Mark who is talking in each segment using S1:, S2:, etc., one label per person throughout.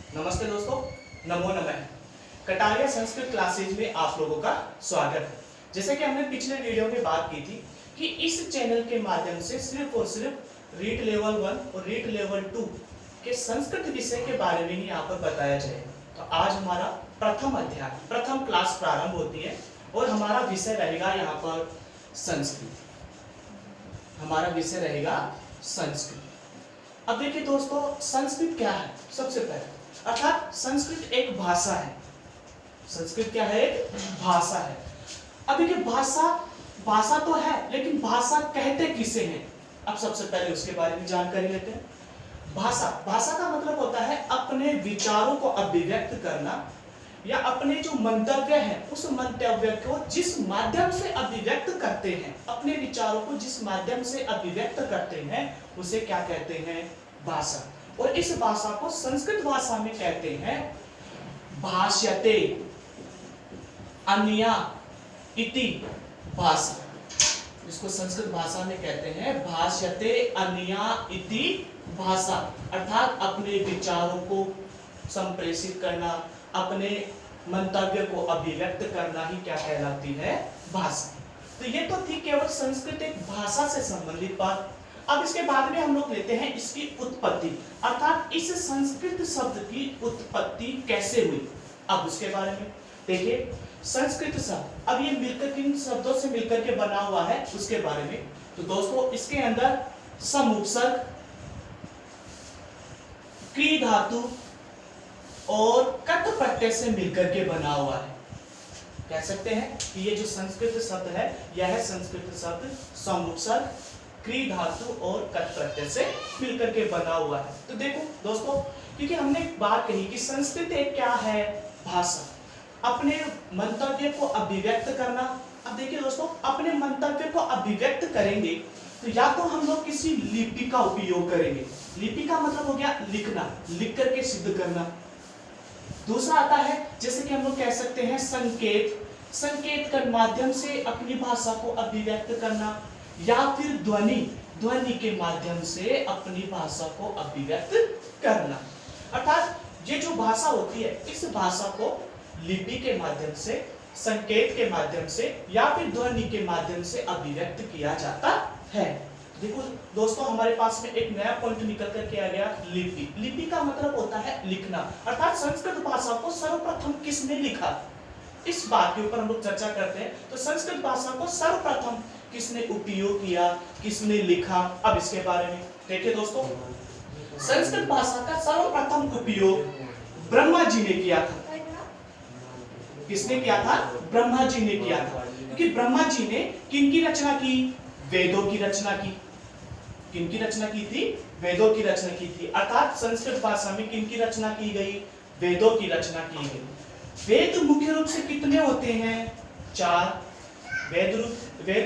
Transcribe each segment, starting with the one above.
S1: नमस्ते दोस्तों, नमो नमः। कटारिया संस्कृत क्लासेज में आप लोगों का स्वागत है। जैसे कि हमने पिछले वीडियो में बात की थी कि इस चैनल के माध्यम से सिर्फ और सिर्फ रीट लेवल 1 और रीट लेवल 2 के संस्कृत विषय के बारे में ही यहाँ पर बताया जाएगा। तो आज हमारा प्रथम क्लास प्रारंभ होती है और हमारा विषय रहेगा यहाँ पर संस्कृत। हमारा विषय रहेगा संस्कृत। अब देखिए दोस्तों, संस्कृत क्या है? सबसे पहले अर्थात संस्कृत एक भाषा है। संस्कृत क्या है? एक भाषा है। अब देखिए भाषा तो है, लेकिन भाषा कहते किसे हैं? अब सबसे पहले उसके बारे में जानकारी लेते हैं। भाषा का मतलब होता है अपने विचारों को अभिव्यक्त करना या अपने जो मंतव्य है उस मंतव्य को जिस माध्यम से अभिव्यक्त करते हैं, अपने विचारों को जिस माध्यम से अभिव्यक्त करते हैं उसे क्या कहते हैं? भाषा। और इस भाषा को संस्कृत भाषा में कहते हैं भाष्यते अन्या इति भाषा। इसको संस्कृत भाषा में कहते हैं भाष्यते अन्या इति भाषा, अर्थात अपने विचारों को संप्रेषित करना, अपने मंतव्य को अभिव्यक्त करना ही क्या कहलाती है? भाषा। तो ये तो थी केवल संस्कृत एक भाषा से संबंधित बात। अब इसके बाद में हम लोग लेते हैं इसकी उत्पत्ति, अर्थात इस संस्कृत शब्द की उत्पत्ति कैसे हुई। अब उसके बारे में देखिए, संस्कृत शब्द अब ये मिलकर किन शब्दों से मिलकर के बना हुआ है उसके बारे में। तो दोस्तों, इसके अंदर सम उपसर्ग, क्री धातु और कट प्रत्यय से मिलकर के बना हुआ है। कह सकते हैं कि ये जो संस्कृत शब्द है यह है संस्कृत शब्द सम उपसर्ग, क्री धातु और कट प्रत्यय से मिलकर के बना हुआ है। तो देखो दोस्तों, क्योंकि हमने एक बात कही कि संस्कृत एक क्या है? भाषा, अपने मंतव्य को अभिव्यक्त करना। अब देखिए दोस्तों, अपने मंतव्य को अभिव्यक्त करेंगे तो या तो हम लोग किसी लिपि का उपयोग करेंगे। लिपि का मतलब हो गया लिखना, लिख करके सिद्ध करना। दूसरा आता है जैसे कि हम लोग कह सकते हैं संकेत, संकेत के माध्यम से अपनी भाषा को अभिव्यक्त करना, या फिर ध्वनि के माध्यम से अपनी भाषा को अभिव्यक्त करना। अर्थात ये जो भाषा होती है इस भाषा को लिपि के माध्यम से, संकेत के माध्यम से या फिर ध्वनि के माध्यम से अभिव्यक्त किया जाता है। देखो दोस्तों, हमारे पास में एक नया पॉइंट निकल कर के आ गया, लिपि। लिपि का मतलब होता है लिखना, अर्थात संस्कृत भाषा को सर्वप्रथम किसने लिखा, इस बात के ऊपर हम लोग चर्चा करते हैं। तो संस्कृत भाषा को सर्वप्रथम किसने उपयोग किया, किसने लिखा? अब इसके बारे में देखिए दोस्तों, संस्कृत भाषा का सर्वप्रथम उपयोग ब्रह्मा जी ने किया था। किसने किया था? ब्रह्मा जी ने किया था। क्योंकि ब्रह्मा जी ने किनकी रचना की? वेदों की रचना की। किनकी रचना की थी? वेदों की रचना की थी। अर्थात संस्कृत भाषा में किनकी रचना की गई? वेदों की रचना की गई। वेद मुख्य रूप से कितने होते हैं? 4। वेद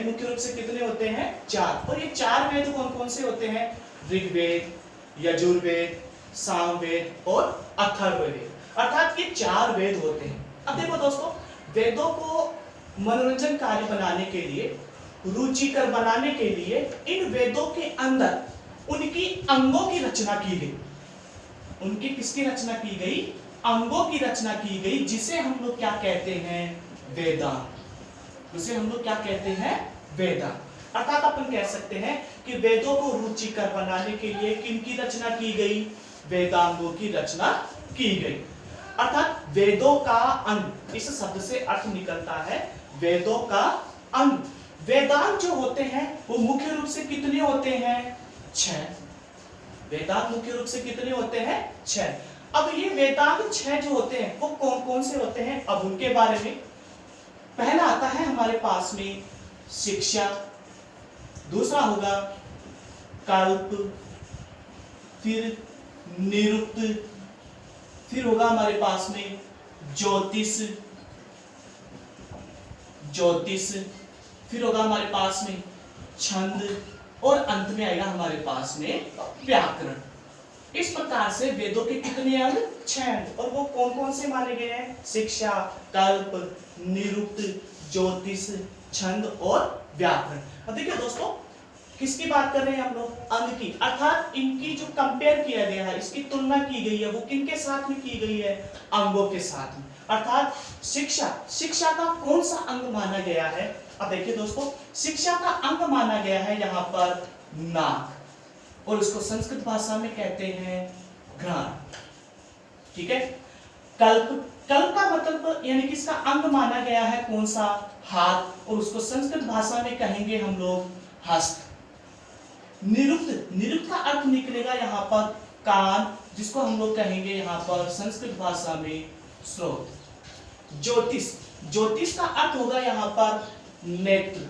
S1: मुख्य रूप से कितने होते हैं? 4। और ये 4 वेद कौन कौन से होते हैं? ऋग्वेद, यजुर्वेद, सामवेद और अथर्ववेद। अर्थात ये 4 वेद होते हैं। अब देखो दोस्तों, वेदों को मनोरंजनकारी बनाने के लिए, रुचिकर बनाने के लिए इन वेदों के अंदर उनकी अंगों की रचना की गई। उनकी किसकी रचना की गई? अंगों की रचना की गई, जिसे हम लोग क्या कहते हैं? वेदांत। जिसे हम लोग क्या कहते हैं? वेदांत। अर्थात अपन कह सकते हैं कि वेदों को रुचिकर बनाने के लिए किनकी रचना की गई? वेदांगों की रचना की गई। अर्थात वेदों का अंग, इस शब्द से अर्थ निकलता है वेदों का अंग। वेदांत जो होते हैं वो मुख्य रूप से कितने होते हैं? 6। वेदांत मुख्य रूप से कितने होते हैं? 6। अब ये वेदांत 6 जो होते हैं वो कौन कौन से होते हैं? अब उनके बारे में पहला आता है हमारे पास में शिक्षा, दूसरा होगा कल्प, फिर निरुक्त, फिर होगा हमारे पास में ज्योतिष, फिर होगा हमारे पास में छंद और अंत में आएगा हमारे पास में व्याकरण। इस प्रकार से वेदों के कितने अंग? 6 अंग। और वो कौन कौन से माने गए हैं? शिक्षा, कल्प, निरुक्त, ज्योतिष, छंद और व्याकरण। अब देखिए दोस्तों, किसकी बात कर रहे हैं हम लोग? अंग की, अर्थात इनकी जो कंपेयर किया गया है, इसकी तुलना की गई है, वो किनके साथ में की गई है? अंगों के साथ में। अर्थात शिक्षा का कौन सा अंग माना गया है? अब देखिए दोस्तों, शिक्षा का अंग माना गया है यहाँ पर नाक, और उसको संस्कृत भाषा में कहते हैं घ्राण। ठीक है। कल्प का मतलब यानी कि इसका अंग माना गया है कौन सा? हाथ, और उसको संस्कृत भाषा में कहेंगे हम लोग हस्त। निरुक्त का अर्थ निकलेगा यहाँ पर कान, जिसको हम लोग कहेंगे यहाँ पर संस्कृत भाषा में स्रोत। ज्योतिष का अर्थ होगा यहाँ पर नेत्र।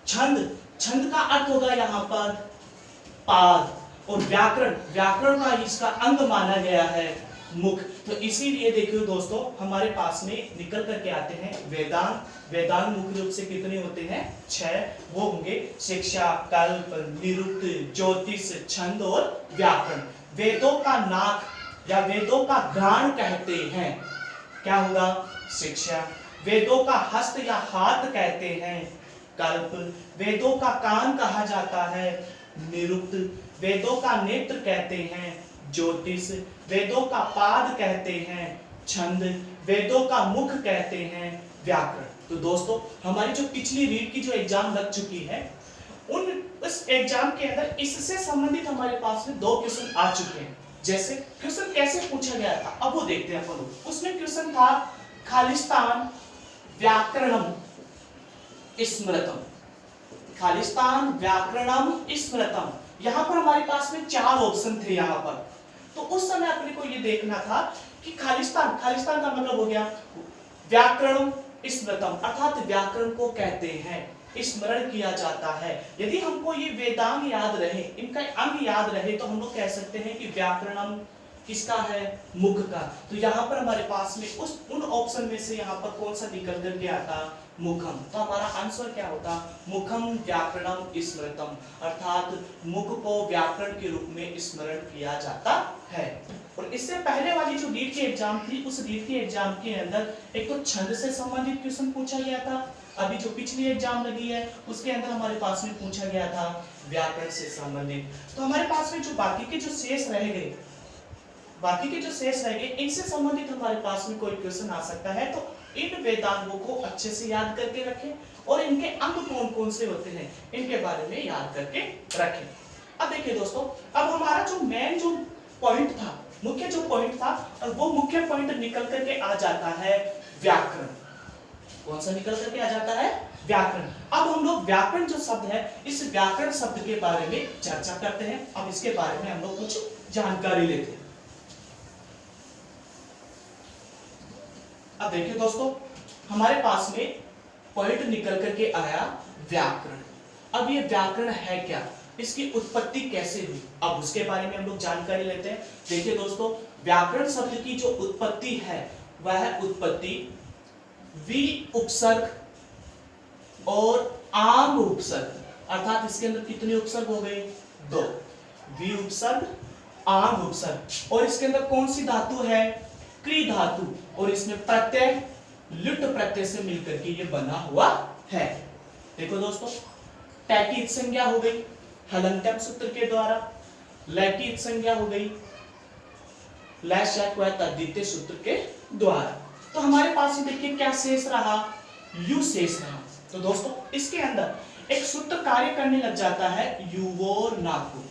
S1: छंद का अर्थ होगा यहाँ पर पाद, और व्याकरण का इसका अंग माना गया है मुख। तो इसीलिए देखिए दोस्तों, हमारे पास में निकल करके आते हैं वेदांत मुख्य रूप से कितने होते हैं? 6। वो होंगे शिक्षा, कल्प, निरुक्त, ज्योतिष, छंद और व्याकरण। वेदों का नाक या वेदों का घ्राण कहते हैं, क्या होगा? शिक्षा। वेदों का हस्त या हाथ कहते हैं कल्प। वेदों का कान कहा जाता है निरुक्त। वेदों का नेत्र कहते हैं ज्योतिष। वेदों का पाद कहते हैं छंद। वेदों का मुख कहते हैं व्याकरण। तो दोस्तों, हमारी जो पिछली रीट की जो एग्जाम लग चुकी है, उस एग्जाम के अंदर इससे संबंधित हमारे पास में 2 क्वेश्चन आ चुके हैं। जैसे क्वेश्चन कैसे पूछा गया था, अब वो देखते हैं अपन। उसमें क्वेश्चन था खालिस्तान व्याकरणम स्मृतम। खालिस्तान व्याकरणम स्मृतम, यहां पर हमारे पास में 4 ऑप्शन थे यहाँ पर। तो उस समय अपने को ये देखना था कि खालिस्तान का मतलब हो गया व्याकरण स्मृतम, अर्थात व्याकरण को कहते हैं, स्मरण किया जाता है। यदि हमको ये वेदांग याद रहे, इनका अंग याद रहे, तो हम लोग कह सकते हैं कि व्याकरणम किसका है? मुख का। तो यहाँ पर हमारे पास में उन ऑप्शन में से यहाँ पर कौन सा निकल करके आता? मुखम। तो हमारा आंसर क्या होता? मुखम व्याकरणम स्मृतम, अर्थात मुख को व्याकरण के रूप में स्मरण किया जाता है। और इससे पहले वाली जो रीट की एग्जाम थी, उस रीट की एग्जाम के अंदर एक तो छंद से संबंधित क्वेश्चन पूछा गया था। अभी जो पिछली एग्जाम लगी है, उसके अंदर हमारे पास में पूछा गया था व्याकरण से संबंधित। तो हमारे पास में जो बाकी के जो शेष रह गए, इनसे संबंधित हमारे पास में कोई क्वेश्चन आ सकता है। तो इन वेदांगों को अच्छे से याद करके रखें और इनके अंग कौन कौन से होते हैं, इनके बारे में याद करके रखें। अब देखिए दोस्तों, अब हमारा जो मेन जो पॉइंट था, मुख्य जो पॉइंट था, और वो मुख्य पॉइंट निकल करके आ जाता है व्याकरण। कौन सा निकल करके आ जाता है? व्याकरण। अब हम लोग व्याकरण जो शब्द है, इस व्याकरण शब्द के बारे में चर्चा करते हैं। अब इसके बारे में हम लोग कुछ जानकारी लेते हैं। अब देखिए दोस्तों, हमारे पास में पॉइंट निकल करके आया व्याकरण। अब ये व्याकरण है क्या, इसकी उत्पत्ति कैसे हुई, अब उसके बारे में हम लोग जानकारी लेते हैं। देखिए दोस्तों, व्याकरण शब्द की जो उत्पत्ति है, वह उत्पत्ति वि उपसर्ग और आम उपसर्ग, अर्थात इसके अंदर कितने उपसर्ग हो गए? 2। वि उपसर्ग, आम उपसर्ग, और इसके अंदर कौन सी धातु है? क्री धातु, और इसमें प्रत्यय लुट प्रत्यय से मिलकर के ये बना हुआ है। देखो दोस्तों, टैकी संज्ञा हो गई हलंत्यम सूत्र के द्वारा, लैकी संज्ञा हो गई तद्धितीय सूत्र के द्वारा। तो हमारे पास देखिए क्या शेष रहा? यू शेष रहा। तो दोस्तों, इसके अंदर एक सूत्र कार्य करने लग जाता है, युवोर नाको।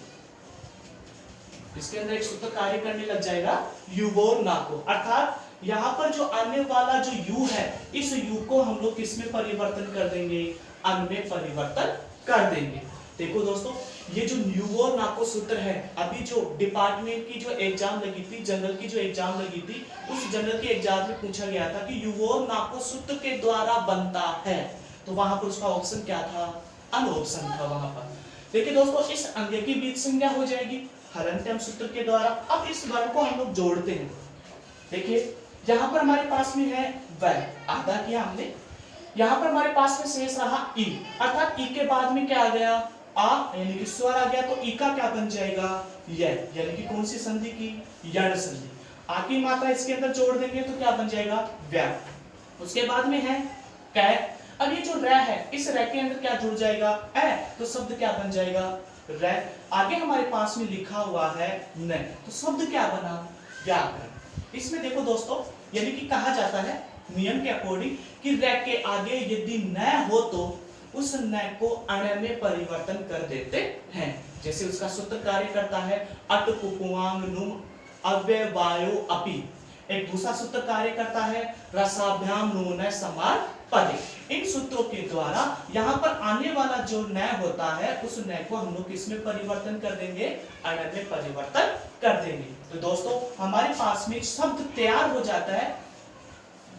S1: इसके अंदर एक सूत्र कार्य करने लग जाएगा, युवोर नाको, अर्थात यहाँ पर जो आने वाला जो यू है, इस यू को हम लोग किसमें परिवर्तन कर देंगे? अन में परिवर्तन कर देंगे। देखो दोस्तों, ये जो युवोर नाको सूत्र है, अभी जो डिपार्टमेंट की जो एग्जाम लगी थी, जनरल की जो एग्जाम लगी थी, उस जनरल की एग्जाम में पूछा गया था कि युवोर नाको सूत्र के द्वारा बनता है। तो वहां पर उसका ऑप्शन क्या था? अन ऑप्शन था वहां पर। देखिए दोस्तों, इस अंग की बीच संज्ञा हो जाएगी हलंत्यम सूत्र के द्वारा। अब इस वर्ण को हम लोग जोड़ते हैं। देखिए, यहाँ पर हमारे पास में है वह, आधा किया हमने, यहाँ पर हमारे पास में शेष रहा ई, अर्थात ई के बाद में क्या आ गया? आ, यानी कि स्वर आ गया। तो ई का क्या बन जाएगा? य, यानी कि कौन सी संधि की? यण संधि। आ की मात्रा इसके अंदर जोड़ देंगे तो क्या बन जाएगा? व्या। उसके बाद में है कै, अब ये जो र है, इस र के अंदर क्या जुड़ जाएगा, ए, तो शब्द क्या बन जाएगा, र। आगे हमारे पास में लिखा हुआ है न, तो शब्द क्या बना, व्याकरण। इसमें देखो दोस्तों, यानी कि कहा जाता है नियम के अकॉर्डिंग कि र के आगे यदि न हो तो उस न को अण में परिवर्तन कर देते हैं। जैसे उसका सूत्र कार्य करता है अट कुकुवांग नुम अव्यवायो अपि। एक दूसरा सूत्र कार्य करता है रसाभ्याम नून समार पदे। इन सूत्रों के द्वारा यहाँ पर आने वाला जो न होता है उस न को हम लोग किसमें परिवर्तन कर देंगे, अण में परिवर्तन कर देंगे। तो दोस्तों हमारे पास में शब्द तैयार हो जाता है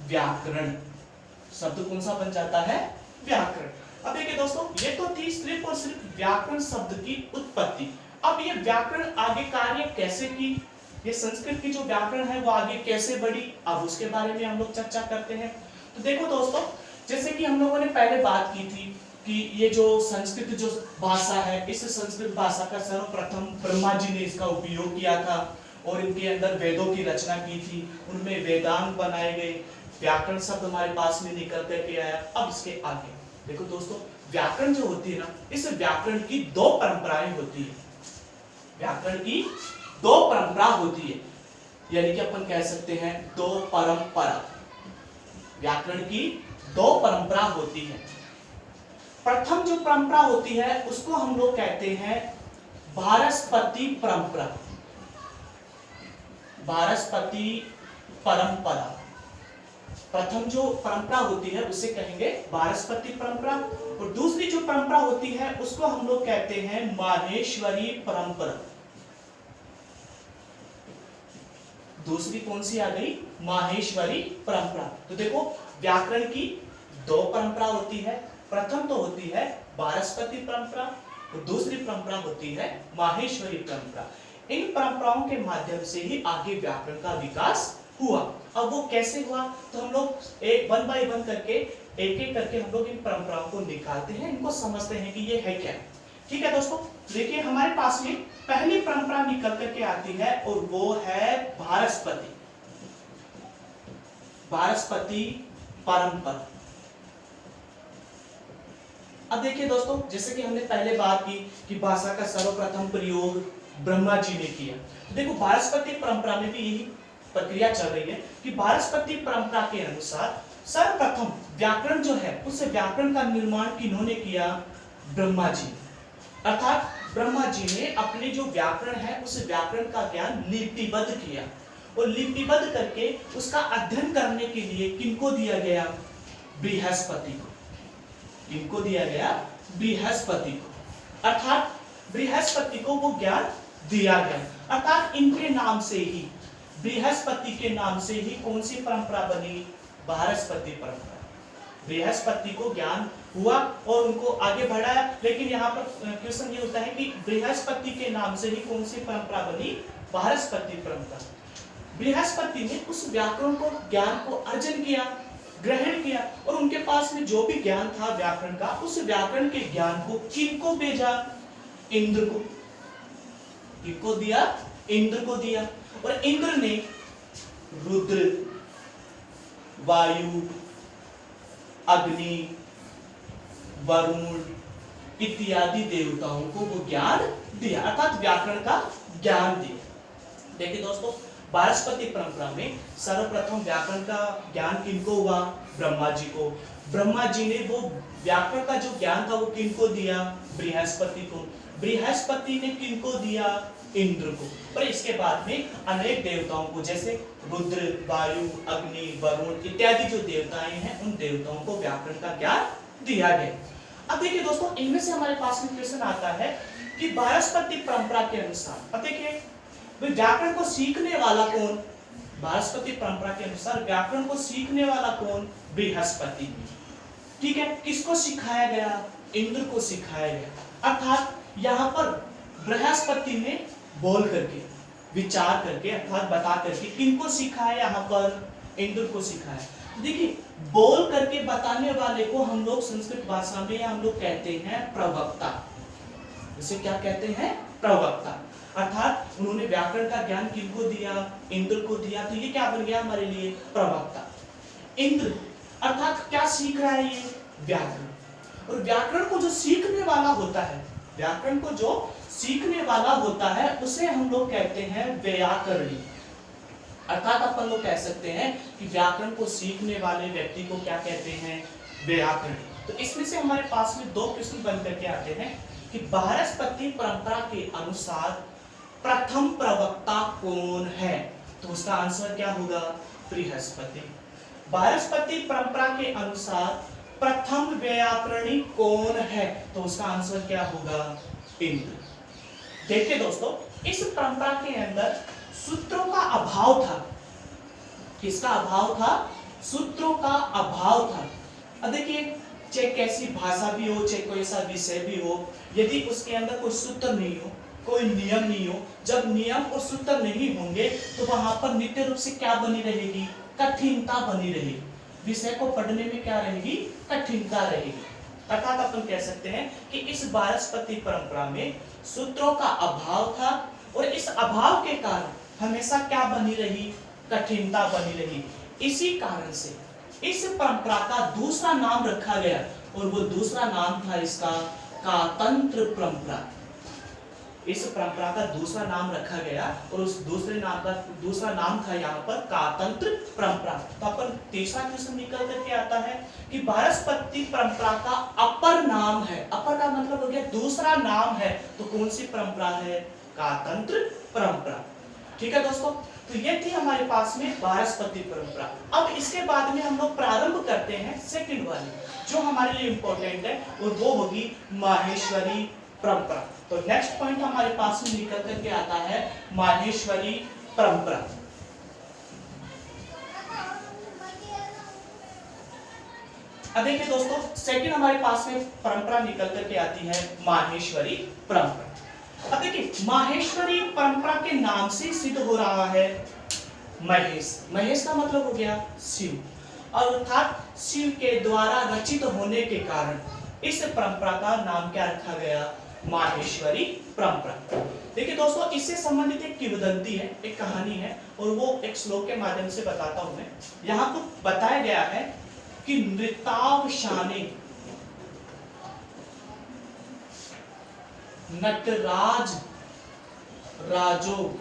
S1: व्याकरण। शब्द कौन सा बन जाता है, व्याकरण। अब देखिए दोस्तों, ये तो थी सिर्फ और सिर्फ व्याकरण शब्द की उत्पत्ति। अब ये व्याकरण आगे कार्य कैसे की, ये संस्कृत की जो व्याकरण है वो आगे कैसे बढ़ी, अब उसके बारे में हम लोग चर्चा करते हैं। तो देखो दोस्तों, जैसे कि हम लोगों ने पहले बात की थी कि ये जो संस्कृत जो भाषा है, इस संस्कृत भाषा का सर्वप्रथम ब्रह्मा जी ने इसका उपयोग किया था और इनके अंदर वेदों की रचना की थी, उनमें वेदांग बनाए गए, व्याकरण शब्द हमारे पास में निकल करके आया। अब इसके आगे देखो दोस्तों, व्याकरण जो होती है ना, इस व्याकरण की दो परंपराएं होती है। व्याकरण की दो परंपरा होती है, यानी कि अपन कह सकते हैं दो परंपरा। व्याकरण की दो परंपरा होती है। प्रथम जो परंपरा होती है उसको हम लोग कहते हैं वारस्पति परंपरा। वारस्पति परंपरा, प्रथम जो परंपरा होती है उसे कहेंगे वारस्पति परंपरा। और दूसरी जो परंपरा होती है उसको हम लोग कहते हैं माहेश्वरी परंपरा। दूसरी कौन सी आ गई, माहेश्वरी परंपरा। तो देखो, व्याकरण की दो परंपरा होती है। प्रथम तो होती है वारस्पति परंपरा और दूसरी परंपरा होती है माहेश्वरी परंपरा। इन परंपराओं के माध्यम से ही आगे व्याकरण का विकास हुआ। अब वो कैसे हुआ, तो हम लोग एक वन बाय वन करके एक एक करके हम लोग इन परंपराओं को निकालते हैं, इनको समझते हैं कि ये है क्या। ठीक है दोस्तों, देखिए हमारे पास में पहली परंपरा निकल करके आती है और वो है वारस्पति। वारस्पति परंपरा। अब देखिए दोस्तों, जैसे कि हमने पहले बात की कि भाषा का सर्वप्रथम प्रयोग ब्रह्मा जी ने किया। देखो, वारस्पति परंपरा में भी यही प्रक्रिया चल रही है कि वारस्पति परंपरा के अनुसार सर्वप्रथम व्याकरण जो है, उस व्याकरण का निर्माण किन्होंने किया, ब्रह्मा जी। अर्थात ब्रह्मा जी ने अपने जो व्याकरण है उस व्याकरण का ज्ञान लिपिबद्ध किया और लिपिबद्ध करके उसका अध्ययन करने के लिए किनको दिया गया, बृहस्पति को। किनको दिया गया, बृहस्पति को। अर्थात बृहस्पति को वो ज्ञान दिया गया। अर्थात इनके नाम से ही, बृहस्पति के नाम से ही कौन सी परंपरा बनी, वारस्पति परंपरा। बृहस्पति को ज्ञान हुआ और उनको आगे बढ़ाया। लेकिन यहाँ पर क्वेश्चन ये होता है कि बृहस्पति के नाम से ही कौन सी परंपरा बनी, वारस्पति परंपरा। बृहस्पति ने उस व्याकरण को, ज्ञान को अर्जन किया, ग्रहण किया और उनके पास में जो भी ज्ञान था व्याकरण का, उस व्याकरण के ज्ञान को किनको भेजा, इंद्र को। किनको दिया, इंद्र को दिया। और इंद्र ने रुद्र, वायु, अग्नि, वरुण इत्यादि देवताओं को वो ज्ञान दिया, अर्थात व्याकरण का ज्ञान दिया। देखिए दोस्तों, वारस्पति परंपरा में सर्वप्रथम व्याकरण का ज्ञान किनको हुआ, ब्रह्मा जी को। ब्रह्मा जी ने वो व्याकरण का जो ज्ञान था वो किनको दिया, बृहस्पति को। बृहस्पति ने किनको दिया, इंद्र को। और इसके बाद में अनेक देवताओं को, जैसे रुद्र, वायु, अग्नि, वरुण इत्यादि जो देवताएं हैं, उन देवताओं को व्याकरण का ज्ञान दिया गया। अब देखिए दोस्तों, इनमें से हमारे पास में क्वेश्चन आता है कि वारस्पति परंपरा के अनुसार, अब देखिए व्याकरण को सीखने वाला कौन, वारस्पति परंपरा के अनुसार व्याकरण को सीखने वाला कौन, बृहस्पति। ठीक है, किसको सिखाया गया, इंद्र को सिखाया गया। अर्थात यहाँ पर बृहस्पति ने बोल करके, विचार करके, अर्थात बता करके किनको सिखाया, यहाँ पर इंद्र को सिखाया। देखिए, बोल करके बताने वाले को हम लोग संस्कृत भाषा में हम लोग कहते हैं प्रवक्ता। इसे क्या कहते हैं, प्रवक्ता। अर्थात उन्होंने व्याकरण का ज्ञान किनको दिया, इंद्र को दिया। तो ये क्या बन गया हमारे लिए, प्रवक्ता। इंद्र अर्थात क्या सीख रहा है, ये व्याकरण। और व्याकरण को जो सीखने वाला होता है, व्याकरण को जो सीखने वाला होता है उसे हम लोग कहते हैं व्याकरणी। अर्थात अपन लोग कह सकते हैं कि व्याकरण को सीखने वाले व्यक्ति को क्या कहते हैं, व्याकरणी। तो इसमें से हमारे पास में दो प्रश्न बन करके आते हैं कि बृहस्पति परंपरा के अनुसार प्रथम प्रवक्ता कौन है, तो उसका आंसर क्या होगा, बृहस्पति। बृहस्पति परंपरा के अनुसार प्रथम व्याकरणी कौन है, तो उसका आंसर क्या होगा, इंद्र। देखिए दोस्तों, इस परंपरा के अंदर सूत्रों का अभाव था। किसका अभाव था, सूत्रों का अभाव था। अब देखिए, चाहे कैसी भाषा भी हो, चाहे कोई सा विषय भी हो, यदि उसके अंदर कोई सूत्र नहीं हो, कोई नियम नहीं हो, जब नियम और सूत्र नहीं होंगे तो वहां पर नित्य रूप से क्या बनी रहेगी, कठिनता बनी रहेगी। विषय को पढ़ने में क्या रहेगी, कठिनता रहेगी। अर्थात अपन कह सकते हैं कि इस बृहस्पति परंपरा में सूत्रों का अभाव था और इस अभाव के कारण हमेशा क्या बनी रही, कठिनता बनी रही। इसी कारण से इस परंपरा का दूसरा नाम रखा गया और वो दूसरा नाम था इसका कातंत्र परंपरा। इस परंपरा का दूसरा नाम रखा गया और उस दूसरे नाम का दूसरा नाम था यहाँ पर कातंत्र परंपरा। तो अपन तीसरा क्वेश्चन निकल करके आता है कि बृहस्पति परंपरा का अपर नाम है, अपर का मतलब हो गया दूसरा नाम है, तो कौन सी परंपरा है, कातंत्र परंपरा। ठीक है दोस्तों, तो ये थी हमारे पास में बृहस्पति परंपरा। अब इसके बाद में हम लोग प्रारंभ करते हैं सेकंड वाली, जो हमारे लिए इंपॉर्टेंट है, और वो होगी माहेश्वरी परंपरा। तो नेक्स्ट पॉइंट हमारे पास में निकल करके आता है माहेश्वरी परंपरा। अब देखिए दोस्तों, सेकंड हमारे पास में परंपरा निकल करके आती है माहेश्वरी परंपरा। अब देखिए, माहेश्वरी परंपरा के नाम से सिद्ध हो रहा है महेश। महेश का मतलब हो गया शिव, और अर्थात शिव के द्वारा रचित होने के कारण इस परंपरा का नाम क्या रखा गया, माहेश्वरी परंपरा। देखिए दोस्तों, इससे संबंधित एक किंवदंती है, एक कहानी है, और वो एक श्लोक के माध्यम से बताता हूं मैं। यहाँ पर बताया गया है कि नृतावशाने नटराज राजो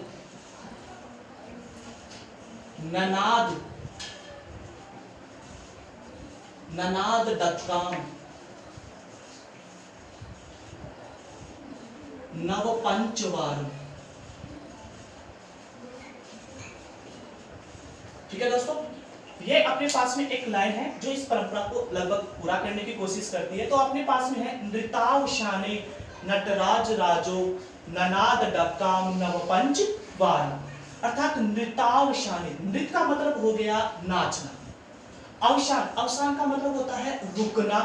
S1: ननाद दत्ताम नव पंचवार। ठीक है दोस्तों, ये अपने पास में एक लाइन है जो इस परंपरा को लगभग पूरा करने की कोशिश करती है। तो अपने पास में है नृतावशाने नटराज राजो ननाद डक्काम नव पंचवार। अर्थात नृतावशाने, नृत्य का मतलब हो गया नाचना, अवसान, अवसान का मतलब होता है रुकना,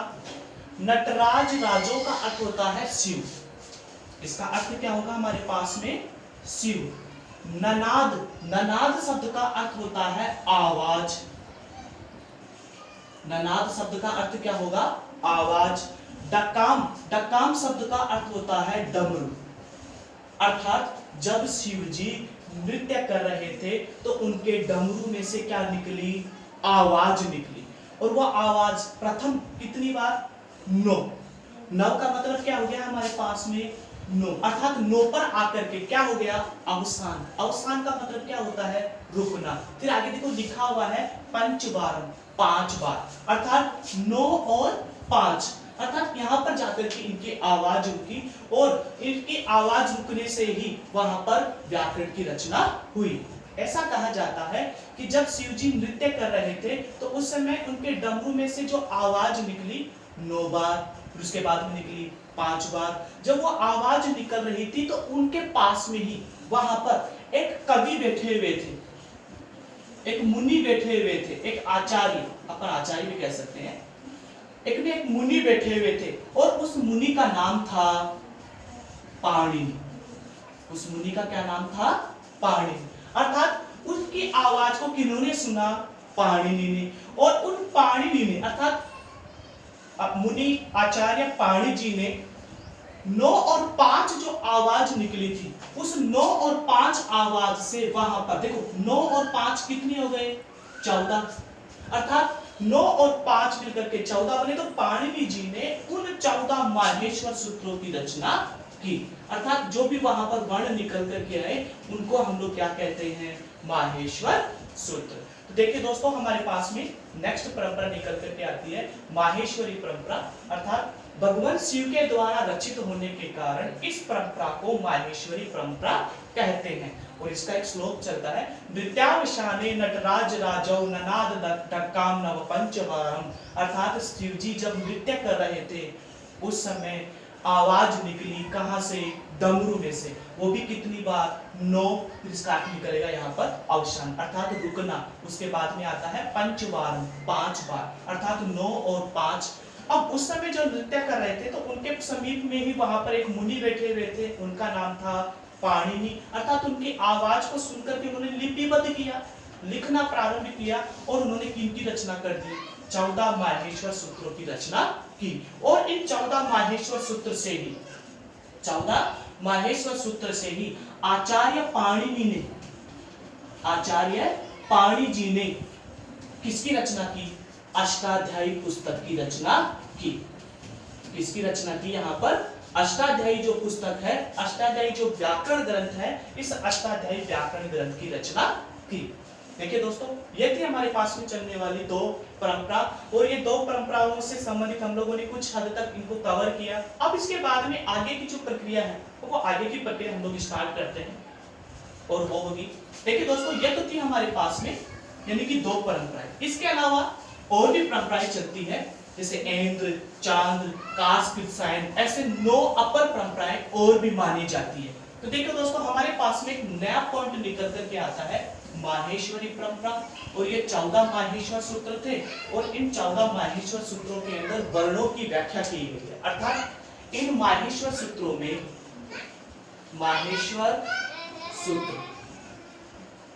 S1: नटराज राजो का अर्थ होता है शिव। इसका अर्थ क्या होगा हमारे पास में, शिव। ननाद, ननाद शब्द का अर्थ होता है आवाज। ननाद शब्द का अर्थ क्या होगा, आवाज। डक्काम, डक्काम शब्द का अर्थ होता है डमरू। अर्थात जब शिव जी नृत्य कर रहे थे तो उनके डमरू में से क्या निकली, आवाज निकली। और वह आवाज प्रथम कितनी बार, नो। नव का मतलब क्या हो गया हमारे पास में, नो। अर्थात नो पर आकर के क्या हो गया, अवसान। अवसान का मतलब क्या होता है, रुकना। फिर आगे देखो लिखा हुआ है पंचवारम, 5 बार। अर्थात 9 और 5, अर्थात यहाँ पर जाकर के इनकी आवाज रुकी और इनकी आवाज रुकने से ही वहां पर व्याकरण की रचना हुई। ऐसा कहा जाता है कि जब शिव जी नृत्य कर रहे थे तो उस समय उनके डमरू में से जो आवाज निकली 9 बार, उसके बाद में निकली 5 बार। जब वो आवाज निकल रही थी तो उनके पास में ही वहां पर एक कवि बैठे हुए थे, एक मुनि बैठे हुए थे, एक आचार्य, अपन आचार्य भी कह सकते हैं, एक मुनि बैठे हुए थे और उस मुनि का नाम था पाणिनि। उस मुनि का क्या नाम था, पाणिनि। अर्थात उसकी आवाज को किन्होंने सुना, पाणिनि ने। और उन पाणिनि ने, अर्थात मुनि आचार्य पाणिनि जी ने 9 और 5 जो आवाज निकली थी, उस 9 और 5 आवाज से वहां पर देखो 9 और 5 कितनी हो गए, 14। अर्थात 9 और 5 मिलकर के 14 बने। तो पाणिनि जी ने उन 14 माहेश्वर सूत्रों की रचना की, अर्थात जो भी वहां पर वर्ण निकल करके आए उनको हम लोग क्या कहते हैं, माहेश्वर सूत्र। तो देखिए दोस्तों, हमारे पास में नेक्स्ट परंपरा निकल करके आती है माहेश्वरी परंपरा, अर्थात भगवान शिव के द्वारा रचित होने के कारण इस परंपरा को माहेश्वरी परंपरा कहते हैं। और इसका एक श्लोक चलता है, नृत्यावशाने नटराज राजौ ननाद डक्काम नव पंचवारम, अर्थात शिव जी जब नृत्य कर रहे थे उस समय आवाज निकली कहां से, डमरू में से, वो भी कितनी बार, 9, इसका अर्थ निकलेगा यहाँ पर अवसान अर्थात रुकना। उसके बाद में आता है पंचवारम, 5 बार, अर्थात 9 और 5। अब उस समय जो नृत्य कर रहे थे तो उनके समीप में ही वहां पर एक मुनि बैठे हुए थे, उनका नाम था पाणिनि, अर्थात उनकी आवाज को सुनकर के उन्होंने लिपिबद्ध किया, लिखना प्रारंभ किया और उन्होंने किनकी रचना कर दी, 14 माहेश्वर सूत्रों की रचना की। और इन 14 माहेश्वर सूत्र से ही 14 माहेश्वर सूत्र से ही आचार्य पाणिनि जी ने किसकी रचना की, अष्टाध्यायी पुस्तक की रचना की। किसकी रचना की, यहाँ पर अष्टाध्यायी जो पुस्तक है, अष्टाध्यायी जो व्याकरण ग्रंथ है, इस अष्टाध्यायी व्याकरण ग्रंथ की रचना की। देखिए दोस्तों, ये थी हमारे पास में चलने वाली 2 परंपरा, और ये 2 परंपराओं से संबंधित हम लोगों ने कुछ हद तक इनको कवर किया। अब इसके बाद में आगे की जो प्रक्रिया है वो आगे की प्रक्रिया हम लोग स्टार्ट करते हैं, और वो होगी, देखिए दोस्तों, ये तो थी हमारे पास में यानी कि 2 परंपराएं। इसके अलावा और भी परंपराएं चलती है, जैसे इंद्र, चांद्र, काशकृत्सायन, ऐसे 9 अपर परंपराएं और भी मानी जाती है। तो देखिए दोस्तों, हमारे पास में एक नया पॉइंट निकल करके आता है, माहेश्वरी परंपरा। और ये 14 माहेश्वर सूत्र थे, और इन 14 माहेश्वर सूत्रों के अंदर वर्णों की व्याख्या की गई है, अर्थात इन माहेश्वर सूत्रों में माहेश्वर सूत्र,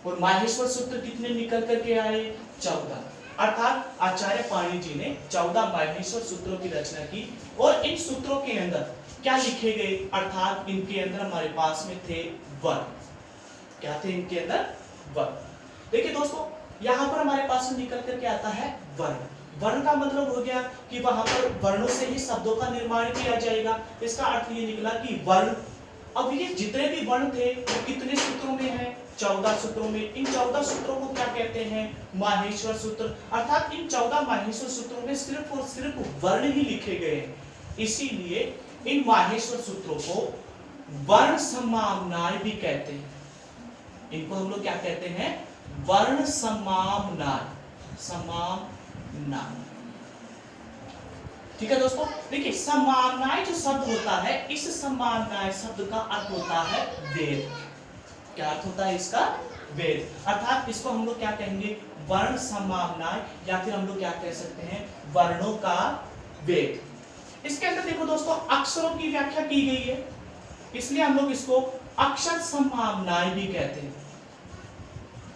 S1: और माहेश्वर सूत्र कितने निकल करके आए, 14, अर्थात आचार्य पाणिनि जी ने 14 माहेश्वर सूत्रों की रचना की। और इन सूत्रों के अंदर क्या लिखे गए, अर्थात इनके अंदर हमारे पास में थे वर्ण। क्या थे इनके अंदर, वर्ण। देखिए दोस्तों, यहाँ पर हमारे पास में निकल करके आता है वर्ण। वर्ण का मतलब हो गया कि वहां पर वर्णों से ही शब्दों का निर्माण किया जाएगा। इसका अर्थ ये निकला कि वर्ण, अब ये जितने भी वर्ण थे वो कितने सूत्रों में है, 14 सूत्रों में। इन 14 सूत्रों को क्या कहते हैं, माहेश्वर सूत्र, अर्थात इन 14 माहेश्वर सूत्रों में सिर्फ और सिर्फ वर्ण ही लिखे गए हैं। इसीलिए इन माहेश्वर सूत्रों को वर्ण समाम्नाय भी कहते हैं। इनको हम लोग क्या कहते हैं, वर्ण समाम्नाय, समाम्नाय। ठीक है दोस्तों, देखिए समाम्नाय जो शब्द होता है, इस समाम्नाय शब्द का अर्थ होता है वेद। क्या अर्थ होता है इसका, वेद, अर्थात इसको हम लोग क्या कहेंगे, वर्ण समाम्नाय, या फिर हम लोग क्या कह सकते हैं, वर्णों का वेद। इसके अंदर देखो दोस्तों, अक्षरों की व्याख्या की गई है, इसलिए हम लोग इसको अक्षर समाम्नाय भी कहते हैं।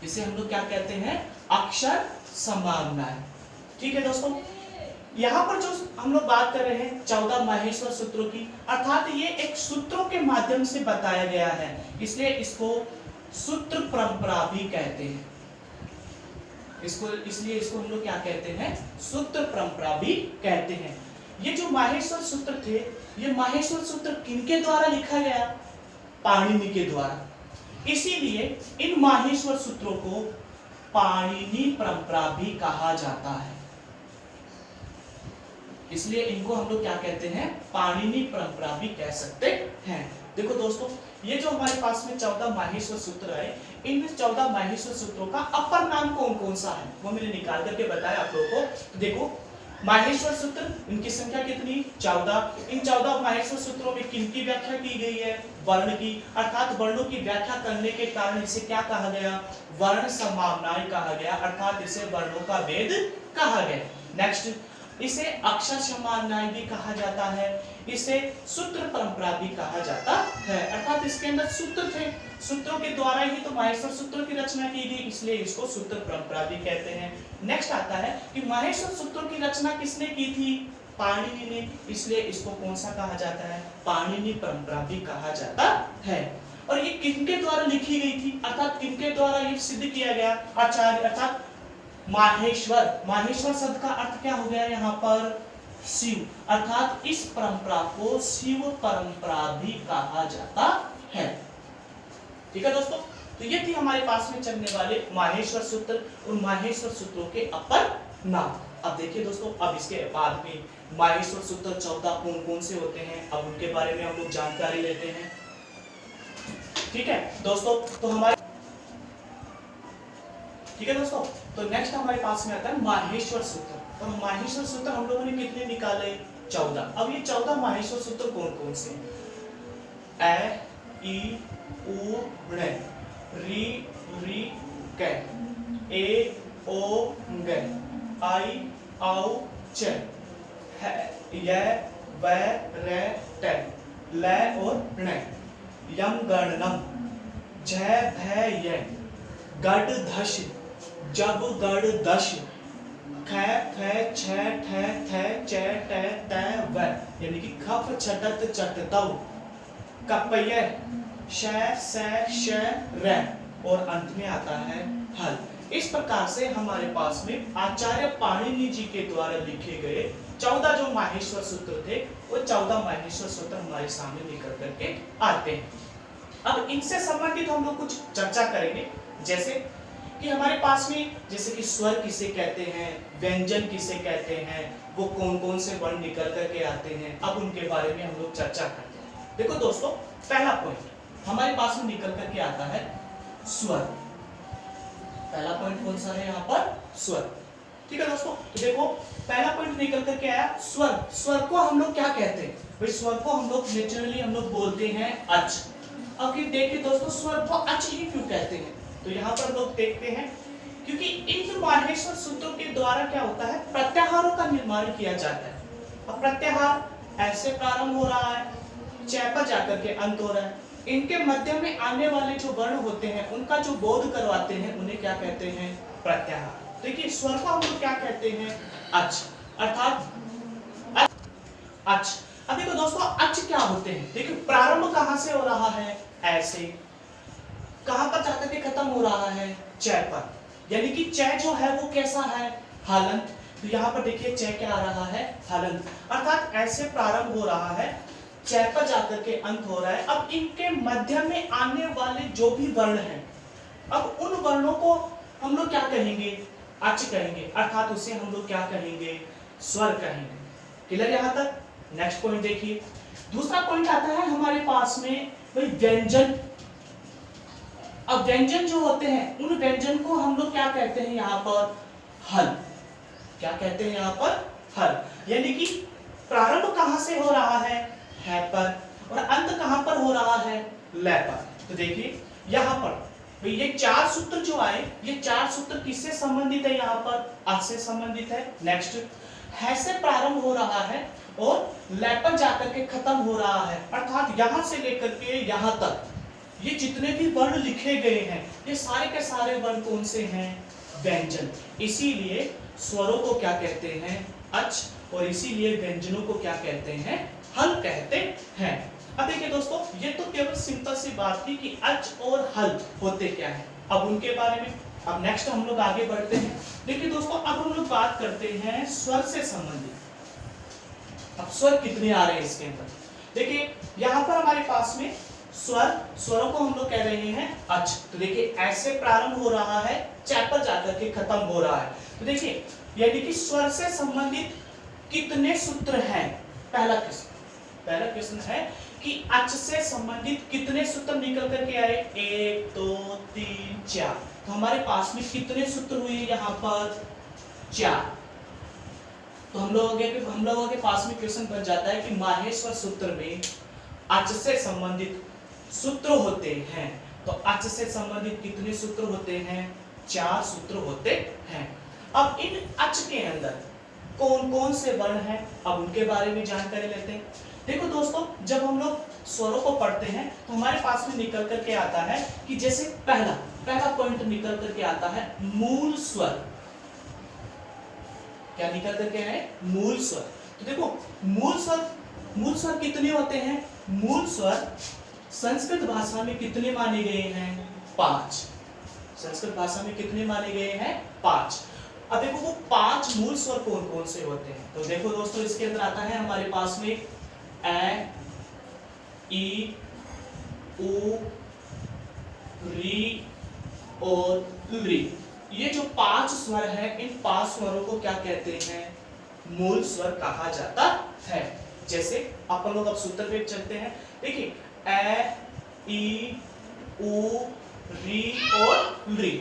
S1: इसे हम लोग क्या कहते हैं, अक्षर समाम्नाय। ठीक है दोस्तों, यहाँ पर जो हम लोग बात कर रहे हैं 14 माहेश्वर सूत्रों की, अर्थात ये एक सूत्रों के माध्यम से बताया गया है, इसलिए इसको सूत्र परंपरा भी कहते हैं। इसलिए इसको हम लोग क्या कहते हैं, सूत्र परंपरा भी कहते हैं। ये जो माहेश्वर सूत्र थे, ये माहेश्वर सूत्र किनके द्वारा लिखा गया, पाणिनि के द्वारा। इसीलिए इन माहेश्वर सूत्रों को पाणिनि परंपरा भी कहा जाता है। इसलिए इनको हम लोग क्या कहते हैं, पाणिनि परंपरा भी कह सकते हैं। देखो दोस्तों, ये जो हमारे पास में 14 माहेश्वर सूत्र है, इन 14 माहेश्वर सूत्रों का अपर नाम कौन कौन सा है वो मैंने निकाल करके बताया आप लोगों को। देखो माहेश्वर सूत्र, इनकी संख्या कितनी, 14। इन 14 माहेश्वर सूत्रों में किनकी व्याख्या की गई है, वर्ण की, अर्थात वर्णों की व्याख्या करने के कारण इसे क्या कहा गया, वर्ण समाम्नाय कहा गया, अर्थात इसे वर्णों का वेद कहा गया। नेक्स्ट, इसे अक्षर समाम्नाय भी कहा जाता है, इसे सूत्र परंपरा भी कहा जाता है, अर्थात इसके अंदर सूत्र थे, सूत्रों के द्वारा ही तो माहेश्वर सूत्रों की रचना की गई, इसलिए इसको सूत्र परंपरा भी कहते हैं। नेक्स्ट आता है कि माहेश्वर सूत्रों की रचना किसने की थी, पाणिनि ने, इसलिए इसको कौन सा कहा जाता है, पाणिनि परंपरा भी कहा जाता है। और ये किनके द्वारा लिखी गई थी, अर्थात किनके द्वारा ये सिद्ध किया गया, आचार्य, अर्थात माहेश्वर, माहेश्वर शब्द का अर्थ क्या हो गया यहाँ पर? शिव, अर्थात इस परंपरा को शिव परंपरा भी कहा जाता है। ठीक है दोस्तों, तो ये थी हमारे पास में चलने वाले माहेश्वर सूत्र और माहेश्वर सूत्रों के अपर नाम। अब देखिए दोस्तों, अब इसके बाद में माहेश्वर सूत्र 14 कौन कौन से होते हैं, अब उनके बारे में हम लोग जानकारी लेते हैं। ठीक है दोस्तों, तो हमारे ठीक है दोस्तों, तो नेक्स्ट हमारे पास में आता है माहेश्वर सूत्र। और माहेश्वर सूत्र हम लोगों ने कितने निकाले? 14। अब ये 14 माहेश्वर सूत्र कौन कौन से हैं? ए, ई, उ, ऋ, री, री, कै, ए, ओ, गै, आई, औ, च, है, य, व, र, ट, ल और ण, यम, गणनम, झ, भ, य, गड, धश, जब, गड, दश, ख, फ, छ, ठ, थ, च, ट, त, व, यानी कि खप, छटत, चटतव, कपय, श, स, श, र, और अंत में आता है हल। इस प्रकार से हमारे पास में आचार्य पाणिनि जी के द्वारा लिखे गए 14 जो माहेश्वर सूत्र थे, वो 14 माहेश्वर सूत्र हमारे सामने निकल करके आते हैं। अब इनसे संबंधित हम लोग कुछ चर्चा करेंगे, जैसे कि हमारे पास में जैसे कि स्वर किसे कहते हैं, व्यंजन किसे कहते हैं, वो कौन कौन से वर्ण निकल करके आते हैं, अब उनके बारे में हम लोग चर्चा करते हैं। देखो दोस्तों, पहला पॉइंट हमारे पास में निकल करके आता है स्वर। पहला पॉइंट कौन सा है यहाँ पर? स्वर। ठीक है दोस्तों, तो देखो पहला पॉइंट निकल करके आया स्वर। स्वर को हम लोग क्या कहते हैं? भाई स्वर को हम लोग नेचुरली हम लोग बोलते हैं अच। अब ये देखिए दोस्तों, स्वर को अच ही क्यों कहते हैं? तो यहाँ पर लोग देखते हैं क्योंकि इन माहेश्वर सूत्रों के द्वारा क्या होता है, प्रत्याहारों का निर्माण किया जाता है। अब प्रत्याहार ऐसे प्रारंभ हो रहा है, च पर जाकर के अंत हो रहा है, इनके मध्य में आने वाले जो वर्ण होते हैं उनका जो बोध करवाते हैं उन्हें क्या कहते हैं? प्रत्याहार। देखिए स्वर को हम लोग क्या कहते हैं? अच, अर्थात अच। अब देखो दोस्तों, अच क्या होते हैं? देखिए प्रारंभ कहां से हो रहा है? ऐसे, कहां पर जाकर के खत्म हो रहा है? च पर, यानी कि च जो है वो कैसा है? हलंत। तो यहाँ पर देखिए च क्या आ रहा है? हलंत, अर्थात ऐसे प्रारंभ हो रहा है, च पर जाकर के अंत हो रहा है। अब इनके मध्य में आने वाले जो भी वर्ण हैं, अब उन वर्णों को हम लोग क्या कहेंगे? अच कहेंगे, अर्थात उसे हम लोग क्या कहेंगे? स्वर कहेंगे। क्लियर यहाँ तक? नेक्स्ट पॉइंट देखिए, दूसरा पॉइंट आता है हमारे पास में भाई व्यंजन। अब व्यंजन जो होते हैं उन व्यंजन को हम लोग क्या कहते हैं यहाँ पर? हल। क्या कहते हैं यहाँ पर? हल। यानी कि प्रारंभ कहां से हो रहा है? है पर, और अंत कहां पर हो रहा है? ल पर। तो देखिए यहाँ पर ये 4 सूत्र जो आए, ये 4 सूत्र किससे संबंधित है? यहाँ पर अ से संबंधित है। नेक्स्ट, है से प्रारंभ हो रहा है और ल पर जाकर के खत्म हो रहा है, अर्थात यहां से लेकर के यहां तक ये जितने भी वर्ण लिखे गए हैं, ये सारे के सारे वर्ण कौन से हैं? व्यंजन। इसीलिए स्वरों को क्या कहते हैं? अच, और इसीलिए व्यंजनों को क्या कहते हैं? हल कहते हैं। अब देखिए दोस्तों, ये तो केवल सिंपल सी बात थी कि अच और हल होते क्या है, अब उनके बारे में। अब नेक्स्ट हम लोग आगे बढ़ते हैं। देखिए दोस्तों, अब हम लोग बात करते हैं स्वर से संबंधित। अब स्वर कितने आ रहे हैं इसके अंदर? देखिए यहाँ पर हमारे पास में स्वरों को हम लोग कह रहे हैं अच। तो देखिए ऐसे प्रारंभ हो रहा है, च पर जाकर के खत्म हो रहा है। तो देखिए यानी कि स्वर से संबंधित कितने सूत्र हैं? पहला प्रश्न है कि अच से संबंधित कितने सूत्र निकल करके आए? 1 2 3 4। तो हमारे पास में कितने सूत्र हुए यहाँ पर? 4। तो हम लोगों के पास में क्वेश्चन बन जाता है कि माहेश्वर सूत्र में अच से संबंधित सूत्र होते हैं। तो अच से संबंधित कितने सूत्र होते हैं? 4 सूत्र होते हैं। अब इन अच के अंदर कौन कौन से वर्ण हैं, अब उनके बारे में जानकारी लेते हैं। देखो दोस्तों, जब हम लोग स्वरों को पढ़ते हैं तो हमारे पास में निकल करके आता है कि जैसे पहला पॉइंट निकल करके आता है मूल स्वर। क्या निकल करके है? मूल स्वर। तो देखो मूल स्वर कितने होते हैं? मूल स्वर संस्कृत भाषा में कितने माने गए हैं? 5। संस्कृत भाषा में कितने माने गए हैं? 5। अब देखो वो 5 मूल स्वर कौन कौन से होते हैं, तो देखो दोस्तों इसके अंदर आता है हमारे पास में ए, ई, उ, री और री। ये जो 5 स्वर हैं, इन 5 स्वरों को क्या कहते हैं, मूल स्वर कहा जाता है। जैसे अपन लोग अब सूत्र पे चलते हैं। देखिए ए, ई, उ, री और री,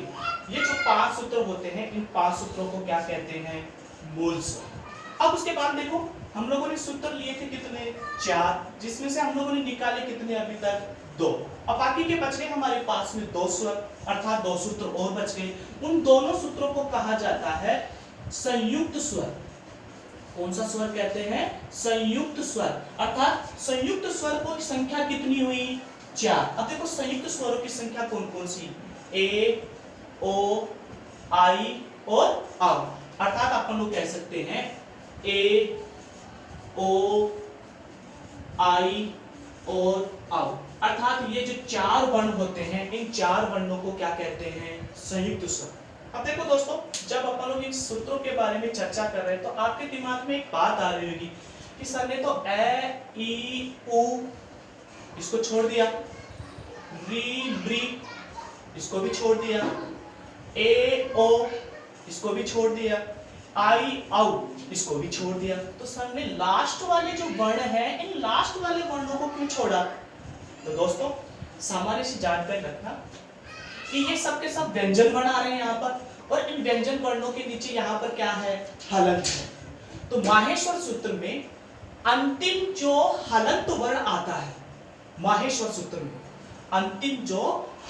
S1: ये जो 5 सूत्र होते हैं, इन 5 सूत्रों को क्या कहते हैं, मूल स्वर। अब उसके बाद देखो हम लोगों ने सूत्र लिए थे कितने, 4, जिसमें से हम लोगों ने निकाले कितने अभी तक, 2। अब बाकी के बच गए हमारे पास में 2 स्वर, अर्थात 2 सूत्र और बच गए। उन दोनों सूत्रों को कहा जाता है संयुक्त स्वर। कौन सा स्वर कहते हैं, संयुक्त स्वर। अर्थात संयुक्त स्वर की संख्या कितनी हुई, 4। अब देखो संयुक्त स्वरों की संख्या कौन कौन सी, ए, ओ, आई और आउ। अर्थात अपन लोग कह सकते हैं ए, ओ, आई और आउ। अर्थात ये जो 4 वर्ण होते हैं, इन 4 वर्णों को क्या कहते हैं, संयुक्त स्वर। अब देखो दोस्तों, जब अपन लोग इन सूत्रों के बारे में चर्चा कर रहे हैं तो आपके दिमाग में एक बात आ रही होगी कि सर ने तो ए, ई, उ इसको छोड़ दिया, री, री इसको भी छोड़ दिया, ए, ओ इसको भी छोड़ दिया, आई, आउ इसको भी छोड़ दिया, तो सर ने लास्ट वाले जो वर्ण हैं, इन लास्ट वाले वर्णों को क्यों छोड़ा। तो दोस्तों सामान्य सी जानकारी रखना कि ये सब के सब व्यंजन वर्ण आ रहे हैं यहाँ पर, और इन व्यंजन वर्णों के नीचे यहाँ पर क्या है, हलंत है। तो माहेश्वर सूत्र में अंतिम जो हलंत वर्ण आता है, माहेश्वर सूत्र में अंतिम जो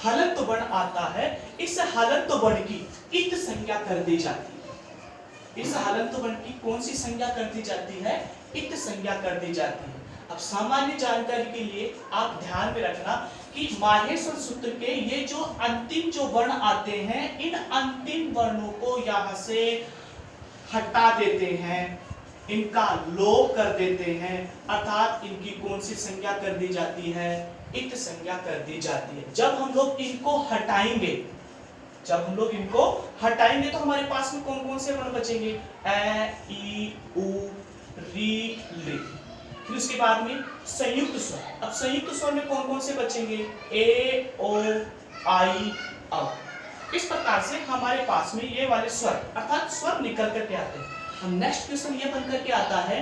S1: हलंत वर्ण आता है, इस हलंत वर्ण की इत संज्ञा कर दी जाती है। इस हलंत वर्ण की कौन सी संज्ञा कर दी जाती है, इत संज्ञा कर दी जाती है। अब सामान्य जानकारी के लिए आप ध्यान में रखना कि माहेश्वर सूत्र के ये जो अंतिम जो वर्ण आते हैं, इन अंतिम वर्णों को यहाँ से हटा देते हैं, इनका लोप कर देते हैं, अर्थात इनकी कौन सी संज्ञा कर दी जाती है, इत संज्ञा कर दी जाती है। जब हम लोग इनको हटाएंगे, जब हम लोग इनको हटाएंगे तो हमारे पास में कौन कौन से वर्ण बचेंगे, ए, ई, उ, री, ली। फिर उसके बाद में संयुक्त स्वर। अब संयुक्त स्वर में कौन कौन से बचेंगे, ए, ओ, आई, औ। इस प्रकार से हमारे पास में ये वाले स्वर अर्थात स्वर निकल करके आते हैं। हम नेक्स्ट क्वेश्चन ये बन करके आता है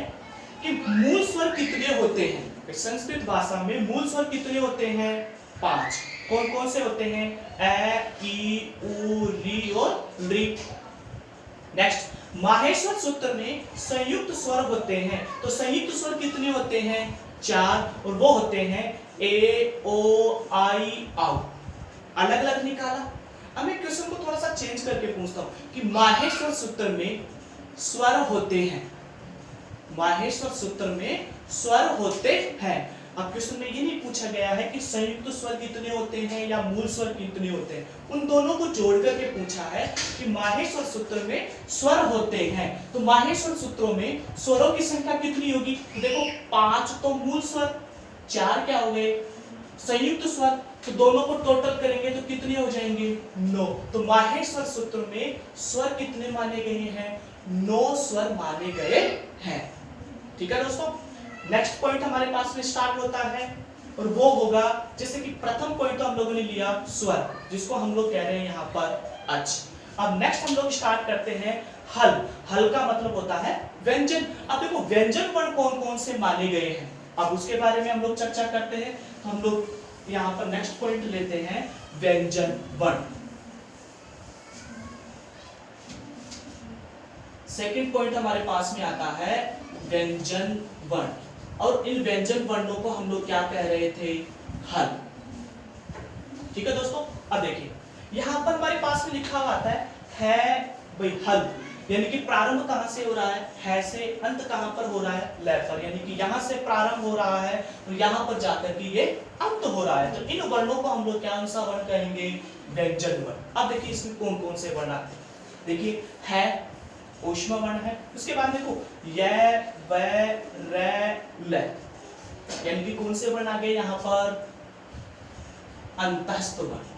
S1: कि मूल स्वर कितने होते हैं। संस्कृत भाषा में मूल स्वर कितने होते हैं, 5। कौन कौन से होते हैं, ए, ई, उ, री और री। नेक्स्ट माहेश्वर सूत्र में संयुक्त स्वर होते हैं, तो संयुक्त स्वर कितने होते हैं, 4, और वो होते हैं ए, ओ, आई, आउ। अलग अलग निकाला। अब मैं क्वेश्चन को थोड़ा सा चेंज करके पूछता हूं कि माहेश्वर सूत्र में स्वर होते हैं, माहेश्वर सूत्र में स्वर होते हैं। अब क्वेश्चन में ये नहीं पूछा गया है कि संयुक्त स्वर कितने होते हैं या मूल स्वर कितने होते हैं, उन दोनों को जोड़ करके पूछा है कि माहेश्वर सूत्र में स्वर होते हैं। तो माहेश्वर सूत्रों में स्वरों की संख्या कितनी होगी, देखो 5 तो मूल स्वर, 4 क्या हो गए संयुक्त स्वर, तो दोनों को टोटल करेंगे तो कितने हो जाएंगे, 9। तो माहेश्वर सूत्र में स्वर कितने माने गए हैं, 9 स्वर माने गए हैं। ठीक है दोस्तों, नेक्स्ट पॉइंट हमारे पास में स्टार्ट होता है और वो होगा, जैसे कि प्रथम पॉइंट तो हम लोगों ने लिया स्वर, जिसको हम लोग कह रहे हैं यहाँ पर अच। अब नेक्स्ट हम लोग स्टार्ट करते हैं हल। हल का मतलब होता है व्यंजन। अब देखो व्यंजन वर्ण कौन कौन से माने गए हैं, अब उसके बारे में हम लोग चर्चा करते हैं। तो हम लोग यहाँ पर नेक्स्ट पॉइंट लेते हैं व्यंजन वर्ण। सेकंड पॉइंट हमारे पास में आता है व्यंजन वर्ण, और इन व्यंजन वर्णों को हम लोग क्या कह रहे थे, हल। ठीक है दोस्तों, अब देखिए यहां पर हमारे पास में लिखा हुआ आता है भाई हल, यानी कि प्रारंभ कहां से हो रहा है से, अंत कहां पर हो रहा है, ल पर, यानी कि यहां से प्रारंभ हो रहा है और यहां पर जाकर के ये अंत हो रहा है। तो इन वर्णों को हम लोग क्या सा वर्ण कहेंगे, व्यंजन वर्ण। अब देखिए इसमें कौन कौन से वर्ण आते हैं, देखिए है ऊष्मा वर्ण है, उसके बाद देखो य, व, र, ल, यानी कि कौन से वर्ण आ गए यहाँ पर, अंतस्थ वर्ण।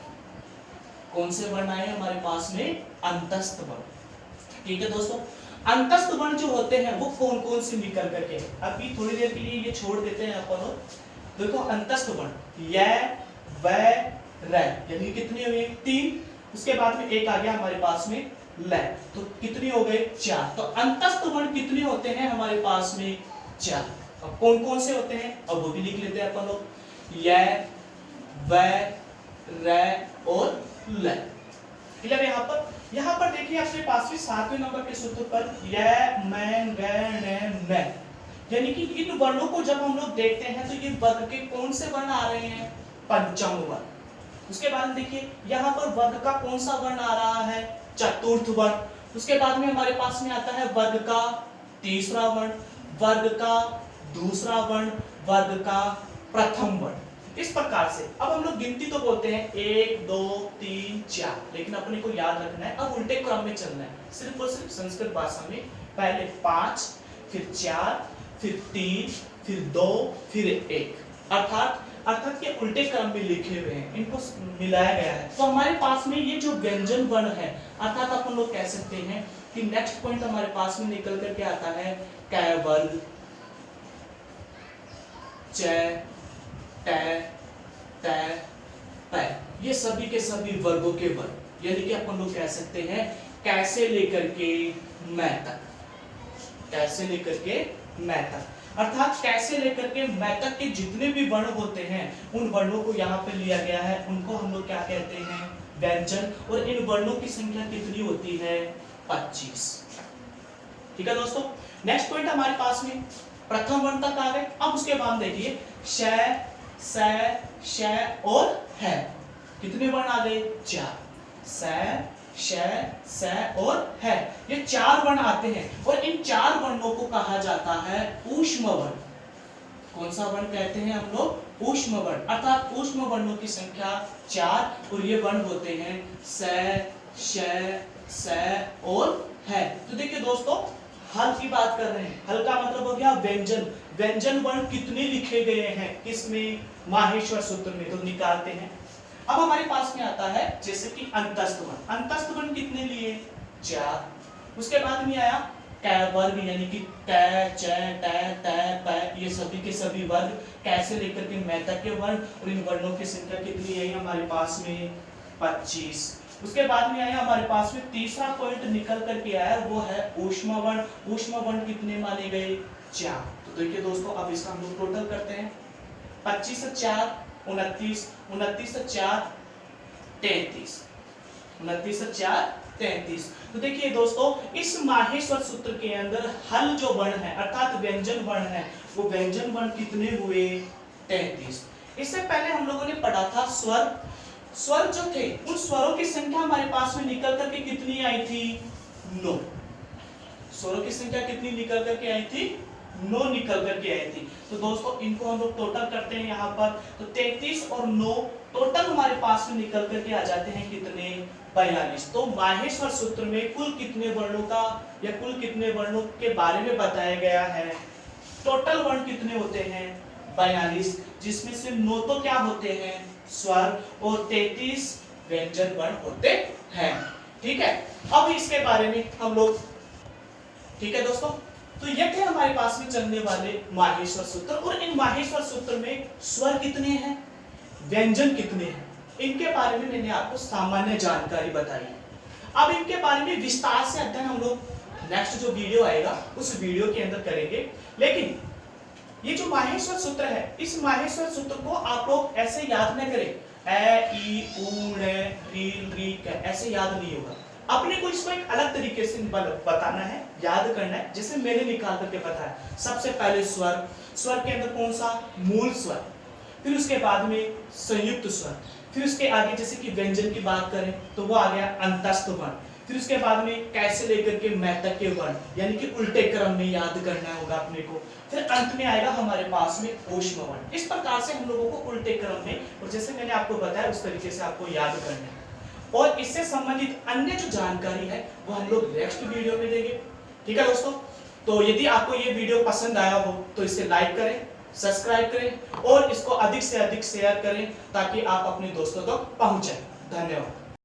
S1: कौन से वर्ण आए हमारे पास में, अंतस्थ वर्ण। ठीक है दोस्तों, अंतस्थ वर्ण जो होते हैं वो कौन कौन से निकल करके, अभी थोड़ी देर के लिए ये छोड़ देते हैं अपन। देखो अंतस्थ वर्ण य व र यानी कितनी हुई 3, उसके बाद में एक आ गया हमारे पास में ल, तो कितनी हो गए 4। तो अंतस्थ वर्ण कितने होते हैं हमारे पास में 4। अब कौन कौन से होते हैं अब वो भी लिख लेते हैं अपन लोग, य व र और ल। क्लियर यहाँ पर देखिए अपने पास में 7वें नंबर के सूत्र पर य मैं ग न मैं, यानी कि इन वर्णों को जब हम लोग देखते हैं तो ये वर्ग के कौन से वर्ण आ रहे हैं, पंचम वर्ण। उसके बाद देखिए यहाँ पर वर्ग का कौन सा वर्ण आ रहा है, चतुर्थ वर्ण। उसके बाद में हमारे पास में आता है वर्ग का तीसरा वर्ण, वर्ग का दूसरा वर्ण, वर्ग का प्रथम वर्ण। इस प्रकार से अब हम लोग गिनती तो बोलते हैं 1 2 3 4, लेकिन अपने को याद रखना है अब उल्टे क्रम में चलना है, सिर्फ और सिर्फ संस्कृत भाषा में पहले 5 फिर 4 फिर 3 फिर 2 फिर 1, अर्थात ये उल्टे क्रम में लिखे हुए हैं, इनको मिलाया गया है। तो हमारे पास में ये जो व्यंजन वर्ण है, अर्थात अपन लोग कह सकते हैं कि नेक्स्ट पॉइंट हमारे पास में निकल करके आता है कै वर्ग, च ट ट पै, ये सभी के सभी वर्गों के वर्ग, यानी कि अपन लोग कह सकते हैं कैसे लेकर के मैं तक, कैसे लेकर के मैं तक, अर्थात कैसे लेकर के मैं तक के जितने भी वर्ण होते हैं उन वर्णों को यहाँ पे लिया गया है, उनको हम लोग क्या कहते हैं, व्यंजन। और इन वर्णों की संख्या कितनी होती है, 25। ठीक है दोस्तों, नेक्स्ट पॉइंट हमारे पास में प्रथम वर्ण तक आ गए। अब उसके बाद देखिए श स श और है, कितने वर्ण आ गए, 4। स श स और है, ये 4 वर्ण आते हैं और इन 4 वर्णों को कहा जाता है ऊष्म वर्ण। कौन सा वर्ण कहते हैं हम लोग, ऊष्म वर्ण, अर्थात ऊष्म वर्णों की संख्या 4 और ये वर्ण होते हैं स श स और है। तो देखिए दोस्तों हल की बात कर रहे हैं, हल का मतलब हो गया व्यंजन। व्यंजन वर्ण कितने लिखे गए हैं किसमें, माहेश्वर सूत्र में, तो निकालते हैं। अब हमारे पास में आता है जैसे कि अंतस्थ वर्ण, अंतस्थ वर्ण कितने लिए, 4। उसके बाद में आया कै वर्ग, यानी कि कै च ट ट पै, ये सभी के सभी वर्ग कैसे लेकर के मैं तक के वर्ण, और इन वर्णों की संख्या कितनी है हमारे पास में, 25। उसके बाद में आया हमारे पास में तीसरा पॉइंट निकल करके आया, वो है ऊष्म वर्ण। ऊष्म वर्ण कितने माने गए, 4। तो देखिए दोस्तों अब इसका हम लोग टोटल करते हैं, 25 से 4 29, 29 से 4 33, 29 से 4 33। तो देखिए दोस्तों इस माहेश्वर सूत्र के अंदर हल जो वर्ण है अर्थात व्यंजन वर्ण है, वो व्यंजन वर्ण कितने हुए, 33। इससे पहले हम लोगों ने पढ़ा था स्वर, स्वर जो थे उन स्वरों की संख्या हमारे पास में निकल करके कितनी आई थी, 9। स्वरों की संख्या कितनी निकल करके आई थी, 9 निकल करके आई थी। तो दोस्तों इनको हम लोग टोटल करते हैं यहाँ पर, तो 33 और 9 टोटल हमारे पास में निकल करके आ जाते हैं कितने, 42। तो माहेश्वर सूत्र में कुल कितने वर्णों का या कुल कितने वर्णों के बारे में बताया गया है, टोटल वर्ण कितने होते हैं, 42, जिसमें से 9 तो क्या होते हैं, स्वर, और 33 व्यंजन वर्ण होते हैं। ठीक है, अब इसके बारे में हम लोग, ठीक है दोस्तों, तो ये थे हमारे पास में चलने वाले माहेश्वर सूत्र। और इन माहेश्वर सूत्र में स्वर कितने हैं, व्यंजन कितने हैं, इनके बारे में मैंने आपको सामान्य जानकारी बताई। अब इनके बारे में विस्तार से अध्ययन हम लोग नेक्स्ट जो वीडियो आएगा उस वीडियो के अंदर करेंगे। लेकिन ये जो माहेश्वर सूत्र है, इस माहेश्वर सूत्र को आप लोग ऐसे याद न करें, ए ई उ री री ऐसे याद नहीं होगा। अपने को इसको एक अलग तरीके से बताना है, याद करना है, जैसे मैंने निकाल करके बताया। सबसे पहले स्वर, स्वर के अंदर कौन सा, मूल स्वर, फिर उसके बाद में संयुक्त स्वर, फिर उसके आगे जैसे कि व्यंजन की बात करें तो वो आ गया अंतस्थ वर्ण, फिर उसके बाद में कैसे लेकर के मैं तक के वर्ण, यानी कि उल्टे क्रम में याद करना होगा अपने को। फिर अंत में आएगा हमारे पास में ऊष्म वर्ण। इस प्रकार से हम लोगों को उल्टे क्रम में, और जैसे मैंने आपको बताया उस तरीके से आपको याद करना है। और इससे संबंधित अन्य जो जानकारी है वो हम लोग नेक्स्ट वीडियो में देंगे। ठीक है दोस्तों, तो यदि आपको ये वीडियो पसंद आया हो तो इसे लाइक करें, सब्सक्राइब करें और इसको अधिक से अधिक शेयर करें ताकि आप अपने दोस्तों तक पहुंचाएं। धन्यवाद।